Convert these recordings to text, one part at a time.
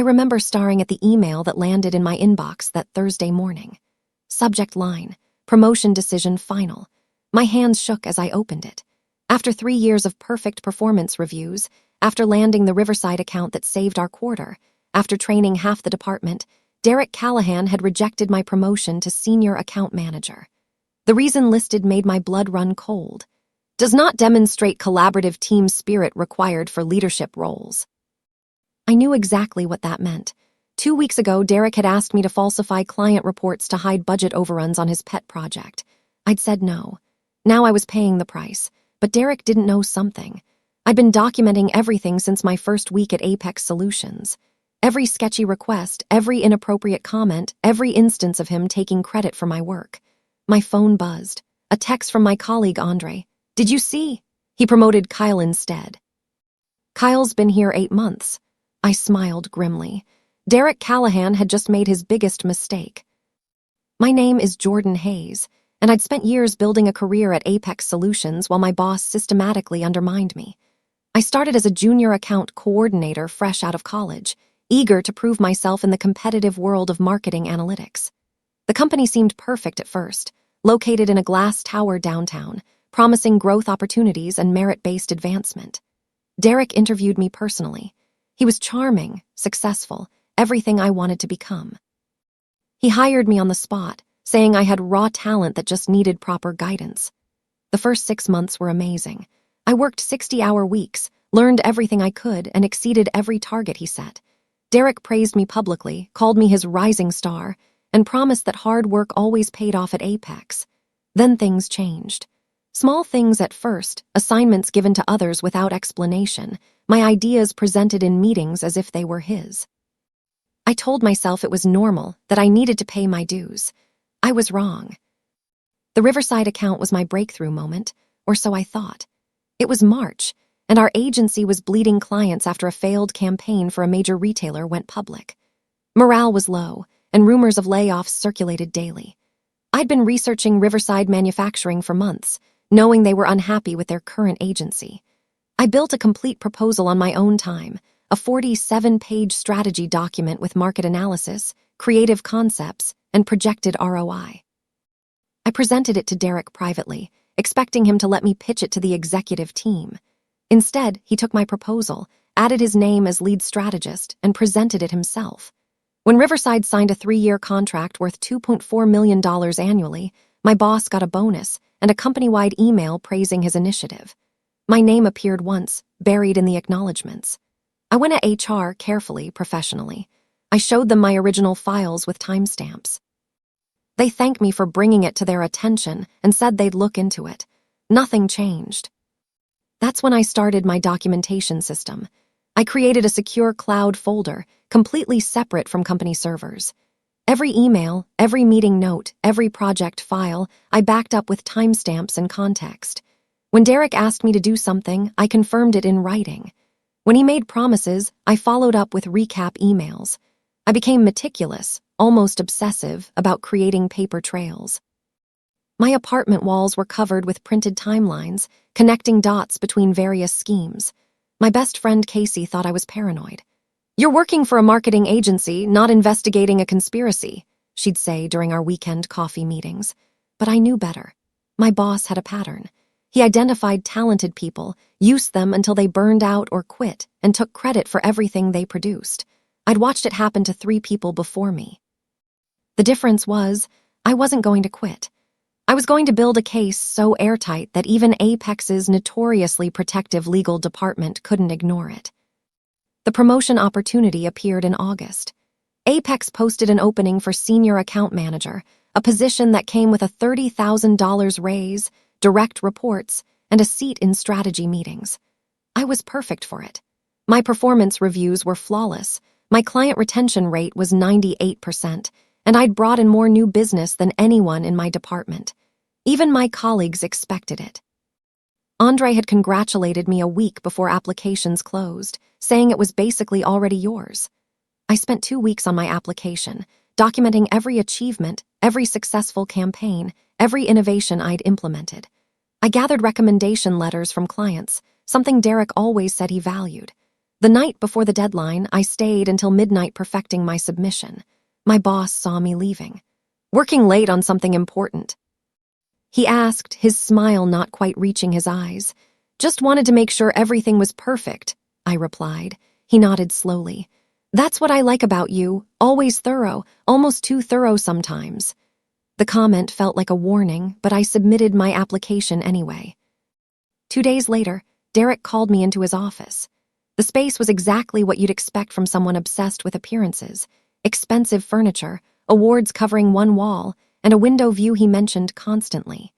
I remember staring at the email that landed in my inbox that Thursday morning. Subject line, promotion decision final. My hands shook as I opened it. After 3 years of perfect performance reviews, after landing the Riverside account that saved our quarter, after training half the department, Derek Callahan had rejected my promotion to senior account manager. The reason listed made my blood run cold. Does not demonstrate collaborative team spirit required for leadership roles. I knew exactly what that meant. 2 weeks ago, Derek had asked me to falsify client reports to hide budget overruns on his pet project. I'd said no. Now I was paying the price, but Derek didn't know something. I'd been documenting everything since my first week at Apex Solutions. Every sketchy request, every inappropriate comment, every instance of him taking credit for my work. My phone buzzed. A text from my colleague Andre. Did you see? He promoted Kyle instead. Kyle's been here 8 months. I smiled grimly. Derek Callahan had just made his biggest mistake. My name is Jordan Hayes, and I'd spent years building a career at Apex Solutions while my boss systematically undermined me. I started as a junior account coordinator fresh out of college, eager to prove myself in the competitive world of marketing analytics. The company seemed perfect at first, located in a glass tower downtown, promising growth opportunities and merit-based advancement. Derek interviewed me personally. He was charming, successful, everything I wanted to become. He hired me on the spot, saying I had raw talent that just needed proper guidance. The first 6 months were amazing. I worked 60-hour weeks, learned everything I could, and exceeded every target he set. Derek praised me publicly, called me his rising star, and promised that hard work always paid off at Apex. Then things changed. Small things at first, assignments given to others without explanation, my ideas presented in meetings as if they were his. I told myself it was normal, that I needed to pay my dues. I was wrong. The Riverside account was my breakthrough moment, or so I thought. It was March, and our agency was bleeding clients after a failed campaign for a major retailer went public. Morale was low, and rumors of layoffs circulated daily. I'd been researching Riverside Manufacturing for months, knowing they were unhappy with their current agency. I built a complete proposal on my own time, a 47-page strategy document with market analysis, creative concepts, and projected ROI. I presented it to Derek privately, expecting him to let me pitch it to the executive team. Instead, he took my proposal, added his name as lead strategist, and presented it himself. When Riverside signed a 3-year contract worth $2.4 million annually, my boss got a bonus and a company-wide email praising his initiative. My name appeared once, buried in the acknowledgments. I went at HR carefully, professionally. I showed them my original files with timestamps. They thanked me for bringing it to their attention and said they'd look into it. Nothing changed. That's when I started my documentation system. I created a secure cloud folder, completely separate from company servers. Every email, every meeting note, every project file, I backed up with timestamps and context. When Derek asked me to do something, I confirmed it in writing. When he made promises, I followed up with recap emails. I became meticulous, almost obsessive, about creating paper trails. My apartment walls were covered with printed timelines, connecting dots between various schemes. My best friend Casey thought I was paranoid. "You're working for a marketing agency, not investigating a conspiracy," she'd say during our weekend coffee meetings. But I knew better. My boss had a pattern. He identified talented people, used them until they burned out or quit, and took credit for everything they produced. I'd watched it happen to 3 people before me. The difference was, I wasn't going to quit. I was going to build a case so airtight that even Apex's notoriously protective legal department couldn't ignore it. The promotion opportunity appeared in August. Apex posted an opening for senior account manager, a position that came with a $30,000 raise, direct reports, and a seat in strategy meetings. I was perfect for it. My performance reviews were flawless, my client retention rate was 98%, and I'd brought in more new business than anyone in my department. Even my colleagues expected it. Andre had congratulated me a week before applications closed, saying it was basically already yours. I spent 2 weeks on my application, documenting every achievement, every successful campaign, every innovation I'd implemented. I gathered recommendation letters from clients, something Derek always said he valued. The night before the deadline, I stayed until midnight perfecting my submission. My boss saw me leaving. "Working late on something important?" he asked, his smile not quite reaching his eyes. "Just wanted to make sure everything was perfect," I replied. He nodded slowly. "That's what I like about you, always thorough, almost too thorough sometimes." The comment felt like a warning, but I submitted my application anyway. 2 days later, Derek called me into his office. The space was exactly what you'd expect from someone obsessed with appearances: expensive furniture, awards covering one wall, and a window view he mentioned constantly.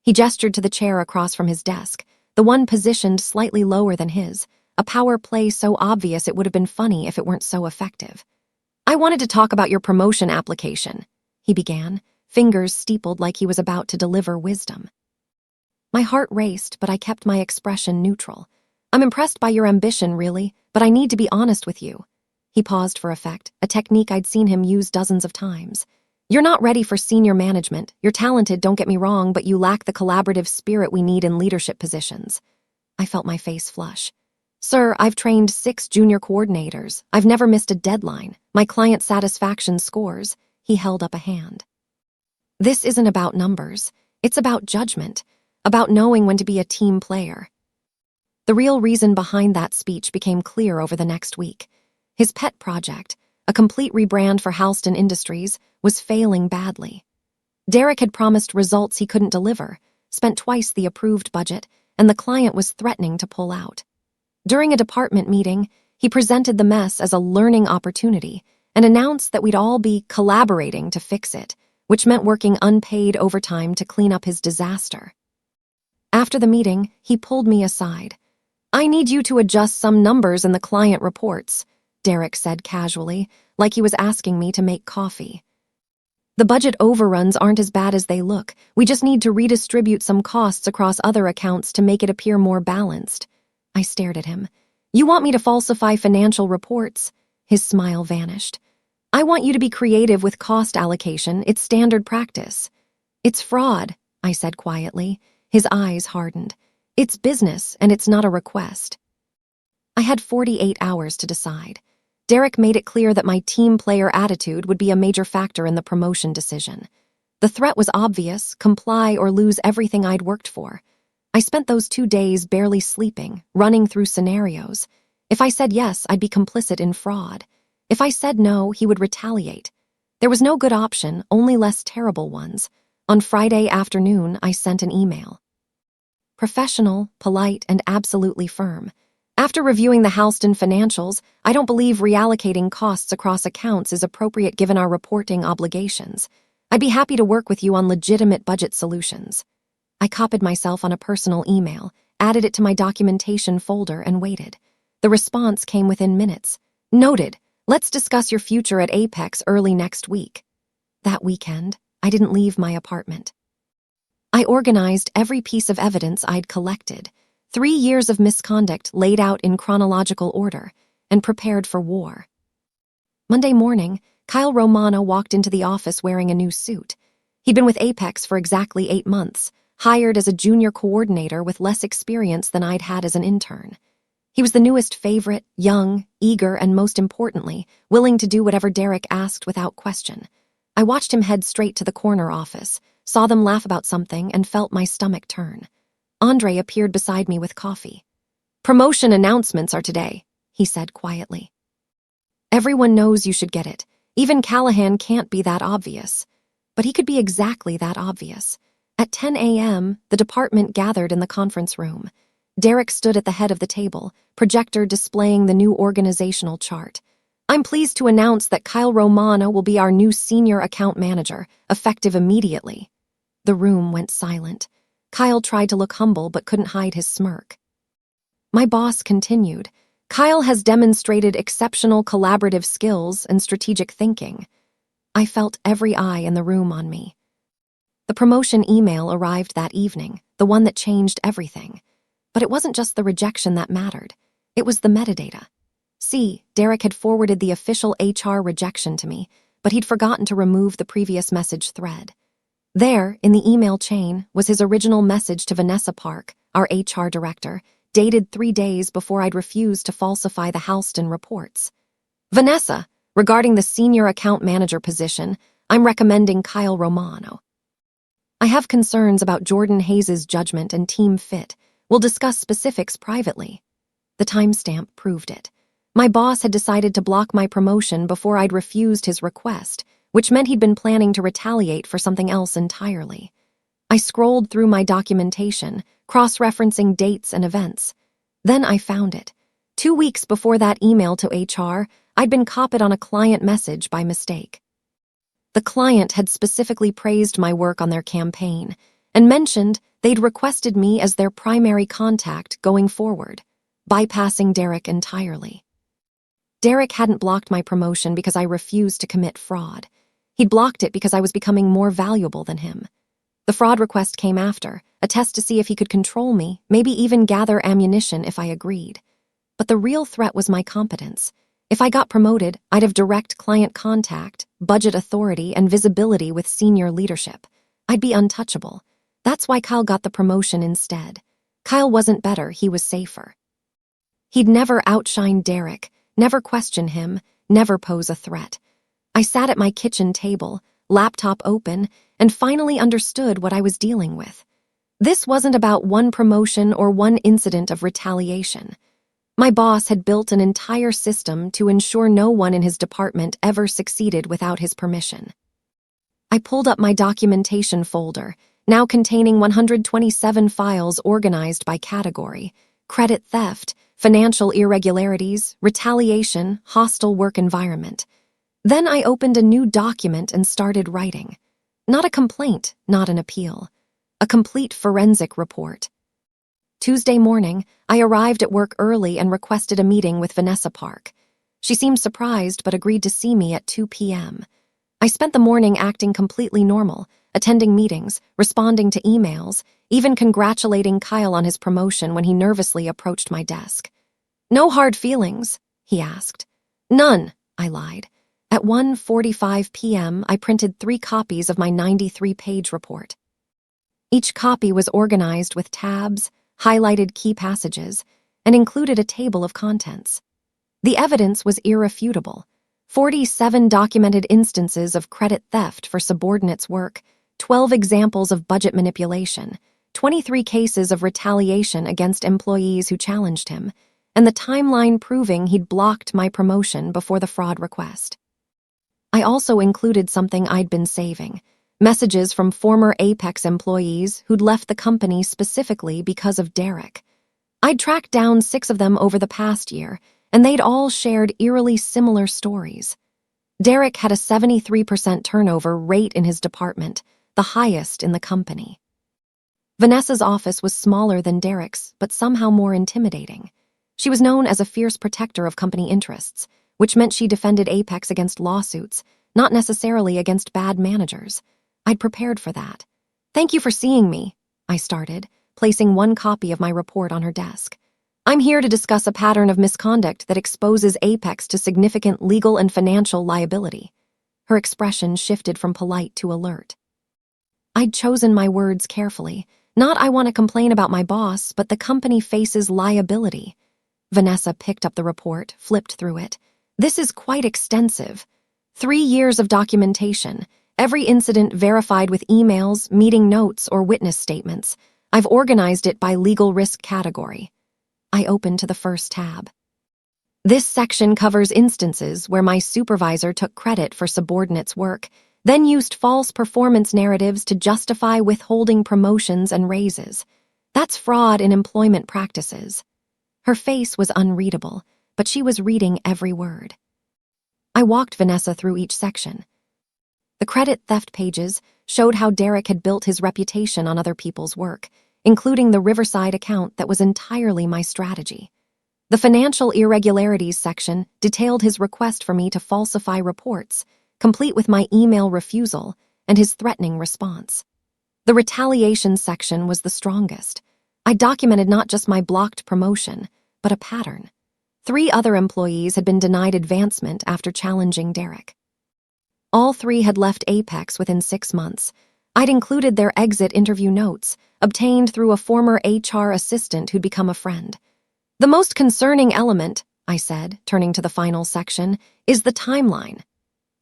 He gestured to the chair across from his desk, the one positioned slightly lower than his, a power play so obvious it would have been funny if it weren't so effective. "I wanted to talk about your promotion application," he began, fingers steepled like he was about to deliver wisdom. My heart raced, but I kept my expression neutral. "I'm impressed by your ambition, really, but I need to be honest with you." He paused for effect, a technique I'd seen him use dozens of times. "You're not ready for senior management. You're talented, don't get me wrong, but you lack the collaborative spirit we need in leadership positions." I felt my face flush. "Sir, I've trained 6 junior coordinators. I've never missed a deadline. My client satisfaction scores." He held up a hand. "This isn't about numbers. It's about judgment, about knowing when to be a team player." The real reason behind that speech became clear over the next week. His pet project, a complete rebrand for Halston Industries, was failing badly. Derek had promised results he couldn't deliver, spent twice the approved budget, and the client was threatening to pull out. During a department meeting, he presented the mess as a learning opportunity and announced that we'd all be collaborating to fix it, which meant working unpaid overtime to clean up his disaster. After the meeting, he pulled me aside. "I need you to adjust some numbers in the client reports," Derek said casually, like he was asking me to make coffee. "The budget overruns aren't as bad as they look. We just need to redistribute some costs across other accounts to make it appear more balanced." I stared at him. "You want me to falsify financial reports?" His smile vanished. "I want you to be creative with cost allocation. It's standard practice." "It's fraud," I said quietly. His eyes hardened. "It's business, and it's not a request." I had 48 hours to decide. Derek made it clear that my team player attitude would be a major factor in the promotion decision. The threat was obvious: comply or lose everything I'd worked for. I spent those 2 days barely sleeping, running through scenarios. If I said yes, I'd be complicit in fraud. If I said no, he would retaliate. There was no good option, only less terrible ones. On Friday afternoon, I sent an email. Professional, polite, and absolutely firm. "After reviewing the Halston financials, I don't believe reallocating costs across accounts is appropriate given our reporting obligations. I'd be happy to work with you on legitimate budget solutions." I copied myself on a personal email, added it to my documentation folder, and waited. The response came within minutes. "Noted. Let's discuss your future at Apex early next week." That weekend, I didn't leave my apartment. I organized every piece of evidence I'd collected, 3 years of misconduct laid out in chronological order, and prepared for war. Monday morning, Kyle Romano walked into the office wearing a new suit. He'd been with Apex for exactly 8 months, hired as a junior coordinator with less experience than I'd had as an intern. He was the newest favorite, young, eager, and most importantly, willing to do whatever Derek asked without question. I watched him head straight to the corner office, saw them laugh about something, and felt my stomach turn. Andre appeared beside me with coffee. "Promotion announcements are today," he said quietly. "Everyone knows you should get it. Even Callahan can't be that obvious." But he could be exactly that obvious. At 10 a.m., the department gathered in the conference room. Derek stood at the head of the table, projector displaying the new organizational chart. "I'm pleased to announce that Kyle Romano will be our new senior account manager, effective immediately." The room went silent. Kyle tried to look humble but couldn't hide his smirk. My boss continued. "Kyle has demonstrated exceptional collaborative skills and strategic thinking." I felt every eye in the room on me. The promotion email arrived that evening, the one that changed everything. But it wasn't just the rejection that mattered. It was the metadata. See, Derek had forwarded the official HR rejection to me, but he'd forgotten to remove the previous message thread. There, in the email chain, was his original message to Vanessa Park, our HR director, dated 3 days before I'd refused to falsify the Halston reports. Vanessa, regarding the senior account manager position, I'm recommending Kyle Romano. I have concerns about Jordan Hayes' judgment and team fit. We'll discuss specifics privately. The timestamp proved it. My boss had decided to block my promotion before I'd refused his request, which meant he'd been planning to retaliate for something else entirely. I scrolled through my documentation, cross-referencing dates and events. Then I found it. 2 weeks before that email to HR, I'd been copied on a client message by mistake. The client had specifically praised my work on their campaign and mentioned they'd requested me as their primary contact going forward, bypassing Derek entirely. Derek hadn't blocked my promotion because I refused to commit fraud. He'd blocked it because I was becoming more valuable than him. The fraud request came after, a test to see if he could control me, maybe even gather ammunition if I agreed. But the real threat was my competence. If I got promoted, I'd have direct client contact, budget authority, and visibility with senior leadership. I'd be untouchable. That's why Kyle got the promotion instead. Kyle wasn't better, he was safer. He'd never outshine Derek, never question him, never pose a threat. I sat at my kitchen table, laptop open, and finally understood what I was dealing with. This wasn't about one promotion or one incident of retaliation. My boss had built an entire system to ensure no one in his department ever succeeded without his permission. I pulled up my documentation folder, now containing 127 files organized by category: credit theft, financial irregularities, retaliation, hostile work environment. Then I opened a new document and started writing. Not a complaint, not an appeal. A complete forensic report. Tuesday morning, I arrived at work early and requested a meeting with Vanessa Park. She seemed surprised but agreed to see me at 2 p.m. I spent the morning acting completely normal, attending meetings, responding to emails, even congratulating Kyle on his promotion when he nervously approached my desk. "No hard feelings?" he asked. "None," I lied. At 1:45 p.m., I printed 3 copies of my 93-page report. Each copy was organized with tabs, highlighted key passages, and included a table of contents. The evidence was irrefutable. 47 documented instances of credit theft for subordinates' work, 12 examples of budget manipulation, 23 cases of retaliation against employees who challenged him, and the timeline proving he'd blocked my promotion before the fraud request. I also included something I'd been saving: messages from former Apex employees who'd left the company specifically because of Derek. I'd tracked down 6 of them over the past year, and they'd all shared eerily similar stories. Derek had a 73% turnover rate in his department, the highest in the company. Vanessa's office was smaller than Derek's, but somehow more intimidating. She was known as a fierce protector of company interests, which meant she defended Apex against lawsuits, not necessarily against bad managers. I'd prepared for that. "Thank you for seeing me," I started, placing 1 copy of my report on her desk. "I'm here to discuss a pattern of misconduct that exposes Apex to significant legal and financial liability." Her expression shifted from polite to alert. I'd chosen my words carefully. Not "I want to complain about my boss," but "the company faces liability." Vanessa picked up the report, flipped through it. "This is quite extensive. 3 years of documentation, every incident verified with emails, meeting notes, or witness statements. I've organized it by legal risk category." I opened to the first tab. "This section covers instances where my supervisor took credit for subordinates' work, then used false performance narratives to justify withholding promotions and raises. That's fraud in employment practices." Her face was unreadable, but she was reading every word. I walked Vanessa through each section. The credit theft pages showed how Derek had built his reputation on other people's work, including the Riverside account that was entirely my strategy. The financial irregularities section detailed his request for me to falsify reports, complete with my email refusal and his threatening response. The retaliation section was the strongest. I documented not just my blocked promotion, but a pattern. 3 other employees had been denied advancement after challenging Derek. All 3 had left Apex within 6 months. I'd included their exit interview notes, obtained through a former HR assistant who'd become a friend. The most concerning element, I said, turning to the final section, is the timeline.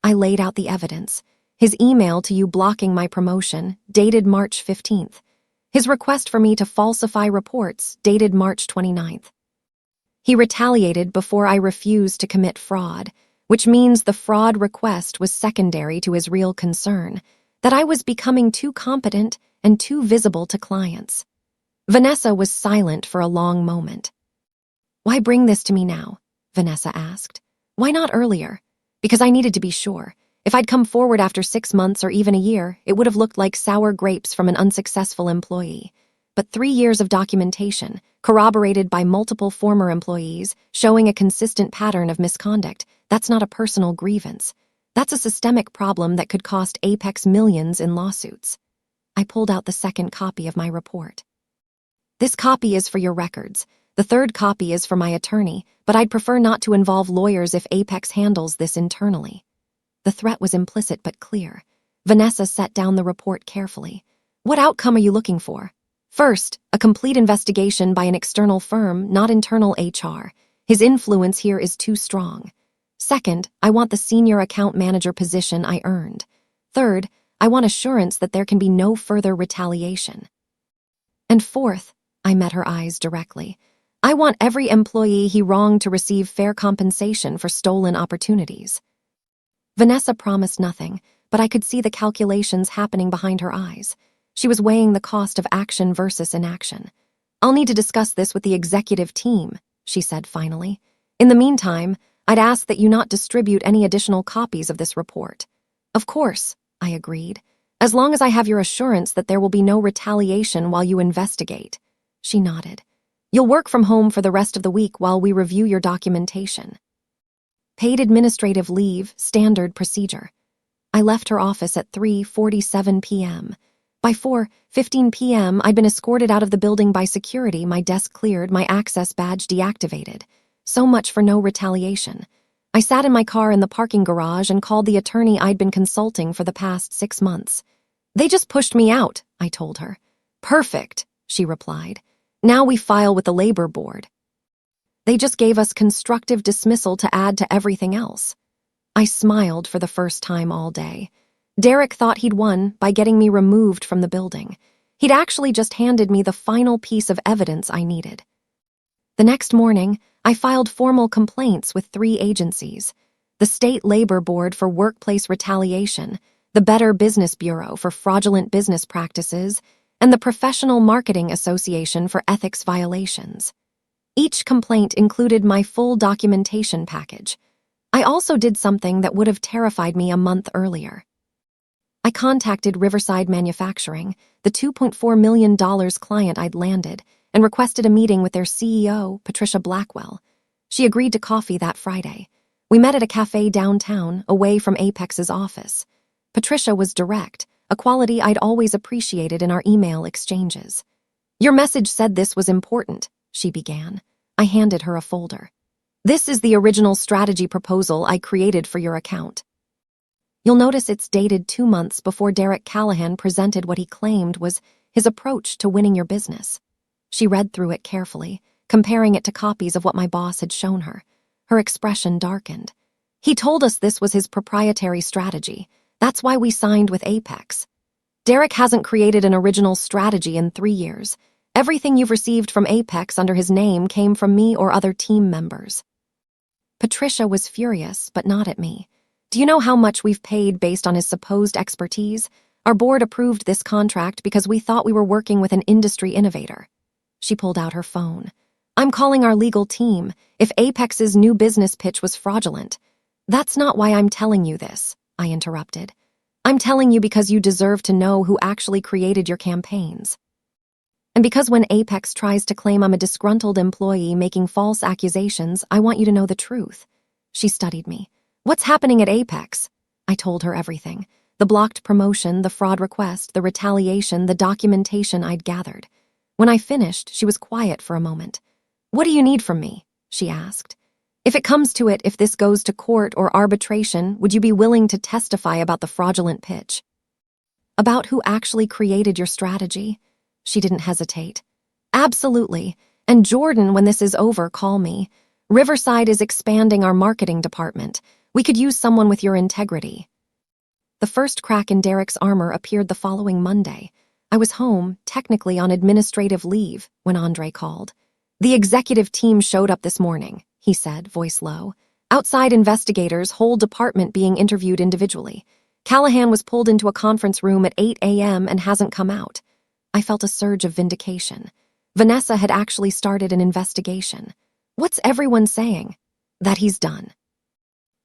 I laid out the evidence. His email to you blocking my promotion, dated March 15th. His request for me to falsify reports, dated March 29th. He retaliated before I refused to commit fraud, which means the fraud request was secondary to his real concern, that I was becoming too competent and too visible to clients. Vanessa was silent for a long moment. "Why bring this to me now?" Vanessa asked. "Why not earlier?" "Because I needed to be sure. If I'd come forward after 6 months or even a year, it would have looked like sour grapes from an unsuccessful employee. But 3 years of documentation, corroborated by multiple former employees, showing a consistent pattern of misconduct, that's not a personal grievance. That's a systemic problem that could cost Apex millions in lawsuits." I pulled out the second copy of my report. "This copy is for your records. The third copy is for my attorney, but I'd prefer not to involve lawyers if Apex handles this internally." The threat was implicit but clear. Vanessa set down the report carefully. "What outcome are you looking for?" "First, a complete investigation by an external firm, not internal HR. His influence here is too strong. Second, I want the senior account manager position I earned. Third, I want assurance that there can be no further retaliation. And fourth," I met her eyes directly, "I want every employee he wronged to receive fair compensation for stolen opportunities." Vanessa promised nothing, but I could see the calculations happening behind her eyes. She was weighing the cost of action versus inaction. "I'll need to discuss this with the executive team," she said finally. "In the meantime, I'd ask that you not distribute any additional copies of this report." "Of course," I agreed, "as long as I have your assurance that there will be no retaliation while you investigate." She nodded. "You'll work from home for the rest of the week while we review your documentation." Paid administrative leave, standard procedure. I left her office at 3:47 p.m. By 4:15 p.m., I'd been escorted out of the building by security, my desk cleared, my access badge deactivated. So much for no retaliation. I sat in my car in the parking garage and called the attorney I'd been consulting for the past 6 months. "They just pushed me out," I told her. "Perfect," she replied. "Now we file with the labor board." "They just gave us constructive dismissal to add to everything else." I smiled for the first time all day. Derek thought he'd won by getting me removed from the building. He'd actually just handed me the final piece of evidence I needed. The next morning, I filed formal complaints with 3 agencies: the State Labor Board for Workplace Retaliation, the Better Business Bureau for Fraudulent Business Practices, and the Professional Marketing Association for Ethics Violations. Each complaint included my full documentation package. I also did something that would have terrified me a month earlier. I contacted Riverside Manufacturing, the $2.4 million client I'd landed, and requested a meeting with their CEO, Patricia Blackwell. She agreed to coffee that Friday. We met at a cafe downtown, away from Apex's office. Patricia was direct, a quality I'd always appreciated in our email exchanges. "Your message said this was important," she began. I handed her a folder. "This is the original strategy proposal I created for your account. You'll notice it's dated 2 months before Derek Callahan presented what he claimed was his approach to winning your business." She read through it carefully, comparing it to copies of what my boss had shown her. Her expression darkened. "He told us this was his proprietary strategy. That's why we signed with Apex. Derek hasn't created an original strategy in 3 years. Everything you've received from Apex under his name came from me or other team members." Patricia was furious, but not at me. "Do you know how much we've paid based on his supposed expertise? Our board approved this contract because we thought we were working with an industry innovator." She pulled out her phone. "I'm calling our legal team if Apex's new business pitch was fraudulent." "That's not why I'm telling you this," I interrupted. "I'm telling you because you deserve to know who actually created your campaigns. And because when Apex tries to claim I'm a disgruntled employee making false accusations, I want you to know the truth." She studied me. "What's happening at Apex?" I told her everything. The blocked promotion, the fraud request, the retaliation, the documentation I'd gathered. When I finished, she was quiet for a moment. "What do you need from me?" she asked. "If it comes to it, if this goes to court or arbitration, would you be willing to testify about the fraudulent pitch?" About who actually created your strategy? She didn't hesitate. Absolutely. And Jordan, when this is over, call me. Riverside is expanding our marketing department. We could use someone with your integrity. The first crack in Derek's armor appeared the following Monday. I was home, technically on administrative leave, when Andre called. The executive team showed up this morning, he said, voice low. Outside investigators, whole department being interviewed individually. Callahan was pulled into a conference room at 8 a.m. and hasn't come out. I felt a surge of vindication. Vanessa had actually started an investigation. What's everyone saying? That he's done.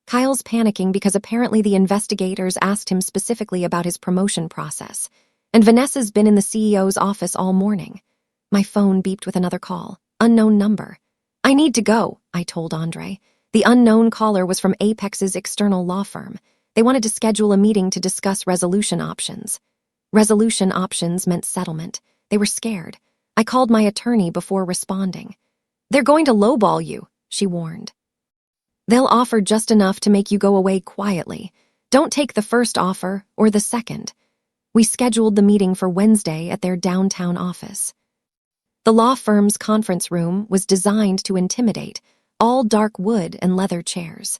Kyle's panicking because apparently the investigators asked him specifically about his promotion process, and Vanessa's been in the CEO's office all morning. My phone beeped with another call. Unknown number. I need to go, I told Andre. The unknown caller was from Apex's external law firm. They wanted to schedule a meeting to discuss resolution options. Resolution options meant settlement. They were scared. I called my attorney before responding. They're going to lowball you, she warned. They'll offer just enough to make you go away quietly. Don't take the first offer or the second. We scheduled the meeting for Wednesday at their downtown office. The law firm's conference room was designed to intimidate, all dark wood and leather chairs.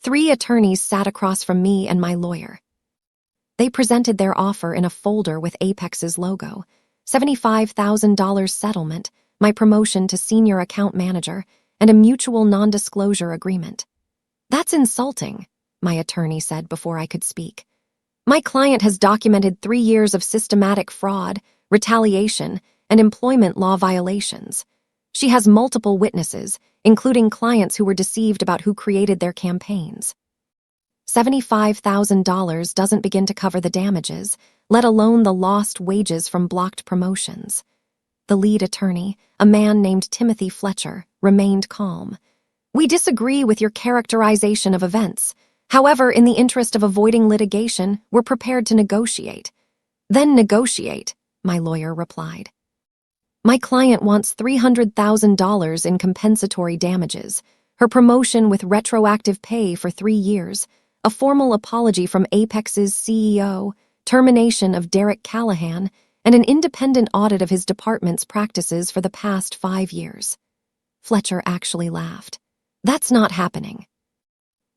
3 attorneys sat across from me and my lawyer. They presented their offer in a folder with Apex's logo, $75,000 settlement, my promotion to senior account manager, and a mutual non-disclosure agreement. That's insulting, my attorney said before I could speak. My client has documented 3 years of systematic fraud, retaliation, and employment law violations. She has multiple witnesses, including clients who were deceived about who created their campaigns. $75,000 doesn't begin to cover the damages, let alone the lost wages from blocked promotions. The lead attorney, a man named Timothy Fletcher, remained calm. We disagree with your characterization of events. However, in the interest of avoiding litigation, we're prepared to negotiate. Then negotiate, my lawyer replied. My client wants $300,000 in compensatory damages, her promotion with retroactive pay for 3 years, a formal apology from Apex's CEO, termination of Derek Callahan, and an independent audit of his department's practices for the past 5 years. Fletcher actually laughed. That's not happening.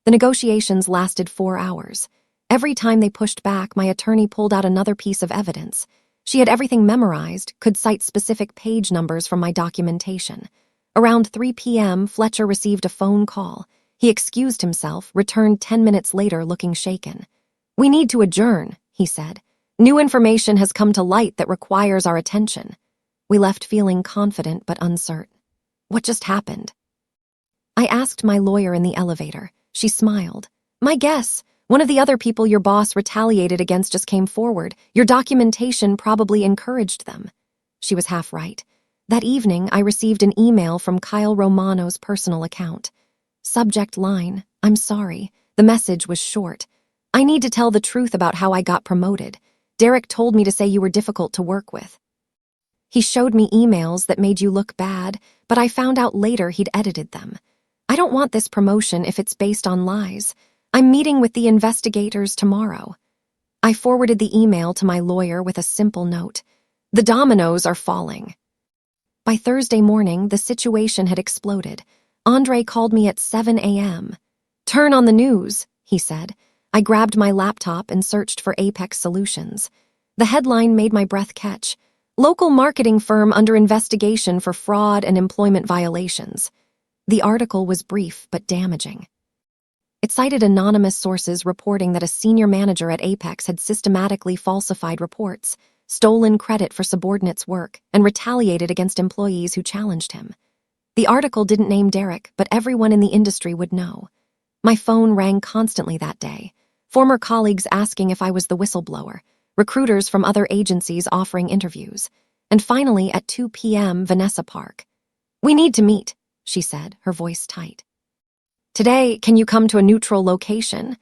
The negotiations lasted 4 hours. Every time they pushed back, my attorney pulled out another piece of evidence. She had everything memorized, could cite specific page numbers from my documentation. Around 3 p.m., Fletcher received a phone call. He excused himself, returned 10 minutes later looking shaken. We need to adjourn, he said. New information has come to light that requires our attention. We left feeling confident but uncertain. What just happened? I asked my lawyer in the elevator. She smiled. My guess, one of the other people your boss retaliated against just came forward. Your documentation probably encouraged them. She was half right. That evening, I received an email from Kyle Romano's personal account. Subject line, I'm sorry. The message was short. I need to tell the truth about how I got promoted. Derek told me to say you were difficult to work with. He showed me emails that made you look bad, but I found out later he'd edited them. I don't want this promotion if it's based on lies. I'm meeting with the investigators tomorrow. I forwarded the email to my lawyer with a simple note. The dominoes are falling. By Thursday morning, the situation had exploded. Andre called me at 7 a.m. Turn on the news, he said. I grabbed my laptop and searched for Apex Solutions. The headline made my breath catch. Local marketing firm under investigation for fraud and employment violations. The article was brief but damaging. It cited anonymous sources reporting that a senior manager at Apex had systematically falsified reports, stolen credit for subordinates' work, and retaliated against employees who challenged him. The article didn't name Derek, but everyone in the industry would know. My phone rang constantly that day. Former colleagues asking if I was the whistleblower, recruiters from other agencies offering interviews, and finally at 2 p.m. Vanessa Park. We need to meet, she said, her voice tight. Today, can you come to a neutral location?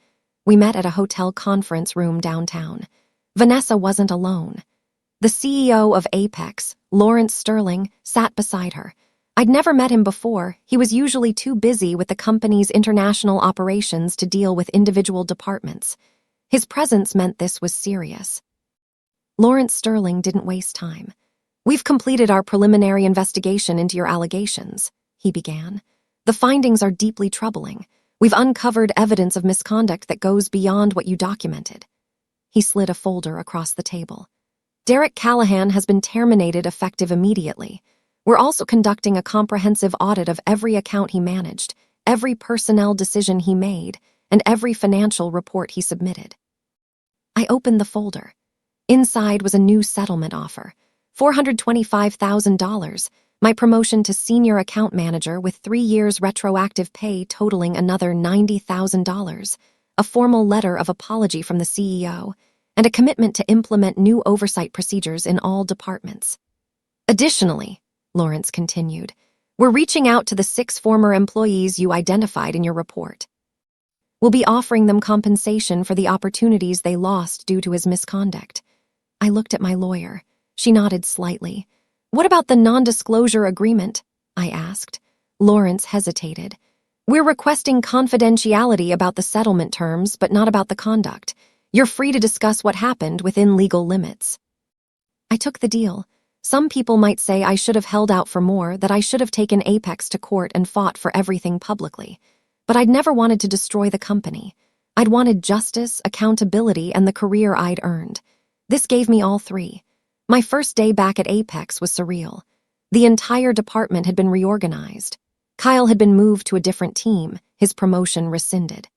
We met at a hotel conference room downtown. Vanessa wasn't alone. The CEO of Apex, Lawrence Sterling, sat beside her. I'd never met him before. He was usually too busy with the company's international operations to deal with individual departments. His presence meant this was serious. Lawrence Sterling didn't waste time. "We've completed our preliminary investigation into your allegations," he began. "The findings are deeply troubling. We've uncovered evidence of misconduct that goes beyond what you documented." He slid a folder across the table. "Derek Callahan has been terminated effective immediately. We're also conducting a comprehensive audit of every account he managed, every personnel decision he made, and every financial report he submitted." I opened the folder. Inside was a new settlement offer, $425,000, my promotion to senior account manager with 3 years retroactive pay totaling another $90,000, a formal letter of apology from the CEO, and a commitment to implement new oversight procedures in all departments. "Additionally," Lawrence continued, "we're reaching out to the 6 former employees you identified in your report. We'll be offering them compensation for the opportunities they lost due to his misconduct." I looked at my lawyer. She nodded slightly. "What about the non-disclosure agreement?" I asked. Lawrence hesitated. "We're requesting confidentiality about the settlement terms, but not about the conduct. You're free to discuss what happened within legal limits." I took the deal. Some people might say I should have held out for more, that I should have taken Apex to court and fought for everything publicly. But I'd never wanted to destroy the company. I'd wanted justice, accountability, and the career I'd earned. This gave me all 3. My first day back at Apex was surreal. The entire department had been reorganized. Kyle had been moved to a different team, his promotion rescinded.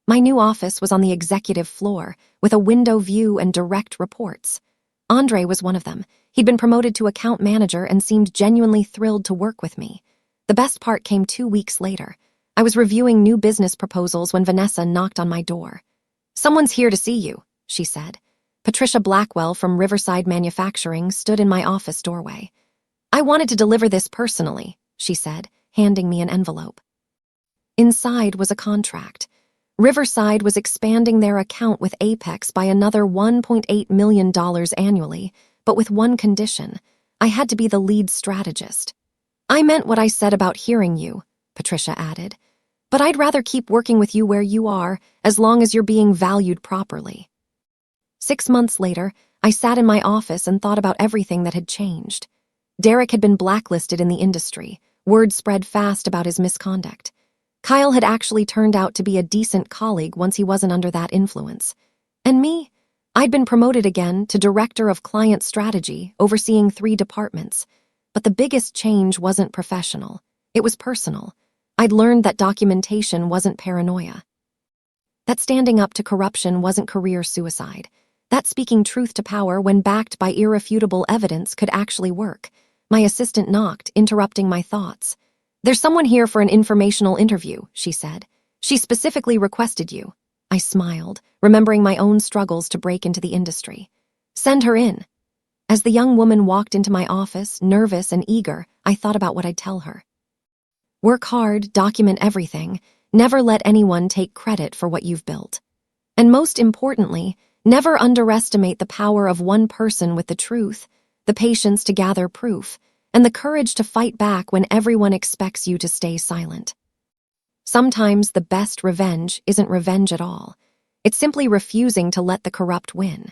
My new office was on the executive floor, with a window view and direct reports. Andre was one of them. He'd been promoted to account manager and seemed genuinely thrilled to work with me. The best part came 2 weeks later. I was reviewing new business proposals when Vanessa knocked on my door. "Someone's here to see you," she said. Patricia Blackwell from Riverside Manufacturing stood in my office doorway. "I wanted to deliver this personally," she said, handing me an envelope. Inside was a contract. Riverside was expanding their account with Apex by another $1.8 million annually, but with one condition: I had to be the lead strategist. "I meant what I said about hearing you," Patricia added. "But I'd rather keep working with you where you are, as long as you're being valued properly." 6 months later, I sat in my office and thought about everything that had changed. Derek had been blacklisted in the industry. Word spread fast about his misconduct. Kyle had actually turned out to be a decent colleague once he wasn't under that influence. And me? I'd been promoted again to Director of Client Strategy, overseeing 3 departments. But the biggest change wasn't professional. It was personal. I'd learned that documentation wasn't paranoia. That standing up to corruption wasn't career suicide. That speaking truth to power when backed by irrefutable evidence could actually work. My assistant knocked, interrupting my thoughts. "There's someone here for an informational interview," she said. "She specifically requested you." I smiled, remembering my own struggles to break into the industry. "Send her in." As the young woman walked into my office, nervous and eager, I thought about what I'd tell her. Work hard, document everything, never let anyone take credit for what you've built. And most importantly, never underestimate the power of one person with the truth, the patience to gather proof, and the courage to fight back when everyone expects you to stay silent. Sometimes the best revenge isn't revenge at all. It's simply refusing to let the corrupt win.